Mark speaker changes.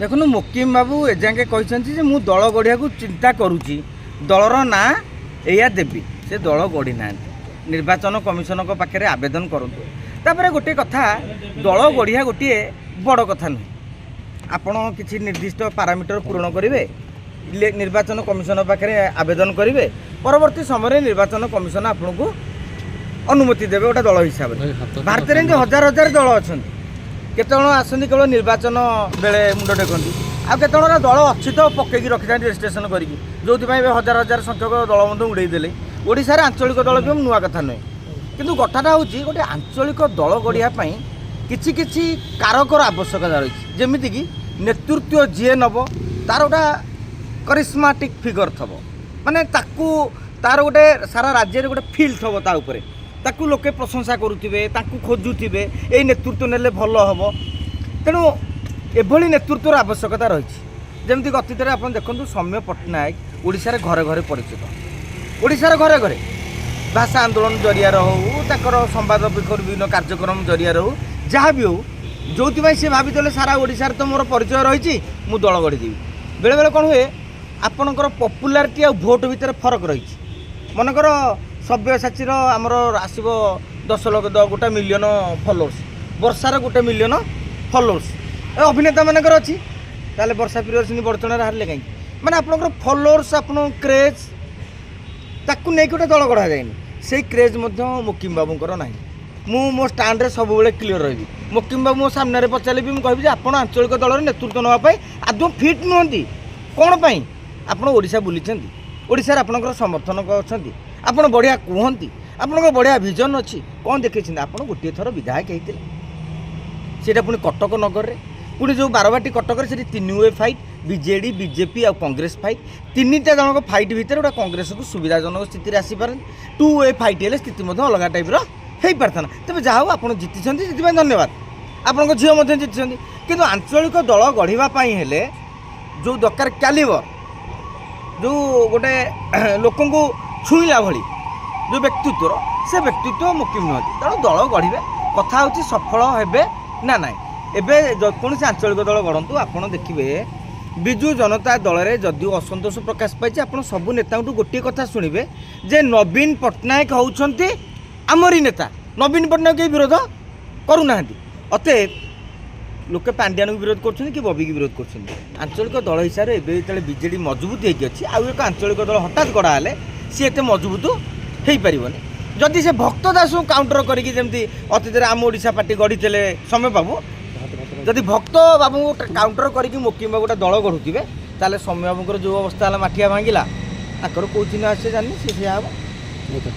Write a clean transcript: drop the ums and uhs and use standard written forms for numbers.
Speaker 1: देखो मोकिम बाबू एजाके कहते मु दल गढ़िया चिंता करुच्ची दलर ना या देवी से दल गढ़ी ना निर्वाचन कमिशन पाखे आवेदन करूँ तापर गोटे कथा दल गढ़िया गोटे बड़ कथा नुह आपण किसी निर्दिष्ट पारामीटर पूरण करेंगे निर्वाचन कमिशन पाखे आवेदन करेंगे परवर्ती समय निर्वाचन कमिशन आपन को अनुमति देवे गोटे दल हिसाब से भारत में हजार हजार दल अच्छा केत आसती केवल निर्वाचन बेले मुंड टेकती आ केत दल अच्छी तो पकईकी रखी था रेजिस्ट्रेशन करके जो हजार हजार संख्यक दल मध्य उड़ेदेले ओडिशा रे आंचलिक दल भी नुआ कथा नुहे किंतु कथाटा हूँ गोटे आंचलिक दल गढ़ियापाई किछि किछि कारकर आवश्यकता रही जमीक नेतृत्व जी नब तार गोटा करिश्माटिक फिगर थब माने ताकू तार गोटे सारा राज्य गोटे फिल थब ता उपरे ताकू लोके प्रशंसा करुथिबे ताकू खोजुथिबे एई नेतृत्व नेले भल हबो तेणु एभली नेतृत्वर आवश्यकता रही जमीक अतीत आप देखते सौम्य पट्टनायक ओडिशा रे घरे घरे परिचित ओडिशा घरे घरे भाषा आंदोलन जरिया हो संवाद विभिन्न कार्यक्रम जरिया हो जहाँ भी हो जो सी भाई सारा ओडिशा रे तो मोर परिचय रही मु दल गढ़ीदेवी बेले बेले कौन हुए आपणकर पपुलारिटी आ भोट भितर फरक रही मनकर सब्यसाची आमर आसब 10 लाख 1 मिलियन फॉलोअर्स वर्षार 1 मिलियन फॉलोअर्स अभिनेता मानकर अच्छी ताले वर्षा प्रियदर्शिनी बड़चण हारे कहीं माने आपणकर फॉलोअर्स आप क्रेज ताकू नहीं गोटे दल गढ़ा जाए से क्रेज मोकिम बाबूंकर ना मो स्टाण्ड सब क्लीयर रही मोकिम बाबू मो सामने पचारे भी मुझे आप आंचलिक दल नेतृत्व नापी आदौ फिट नुहति कौन पाई आप ओडिशा बुली ओडिशा आपणकर समर्थन अच्छा आपड़ बढ़िया कहती आपन बढ़िया विजन अच्छी कौन देखी आप गोटे थर विधायक होते सीटा पुणी कटक नगर में पुणी जो बारवाटी कटक से 3 वे फाइट बीजेडी बीजेपी आ कांग्रेस फाइट 3टा जन फाइट भितर गोटे कांग्रेस को सुविधाजनक स्थिति आसीपारे 2 वे फाइट हेल्ले स्थिति अलग टाइप हो पारता तेज जहाँ आप जीति से धन्यवाद आपण झील जीति कि आंचलिक दल गढ़ापी हेले जो दरकार कैलिबर जो गोटे लोक छुईला भली जो व्यक्तित्व से व्यक्तित्व मुकिम नुहति तेणु दल गढ़े कथा हूँ सफल हे ना ना एवं कौन से आंचलिक दल गढ़ु आपड़ देखिए विजु जनता दल में जदिव असंतोष प्रकाश पाई आप सबू नेता गोटे कथा शुणे जे नवीन पट्टनायक होउछंती आमरी नेता नवीन पट्टनायक के विरोध करूना अतएव लोके पांड्यान विरोध कर कि बबी की विरोध कर आंचलिक दल हिसाब से बीजेडी मजबूत होती आउ एक आंचलिक दल हठात गढ़ा हेले सी एत मजबूत हो पारनि जदि से भक्त दास काउंटर करके जमी अतीत आम ओडिशा पार्टी गढ़ी समय बाबू जदि भक्त बाबू काउंटर करके मोकिम बाबू गोटे दल गढ़ुवे ताले समय बाबूर जो अवस्था है माठिया भांगिला आकर कौ चिन्ह आसे जानी सी हम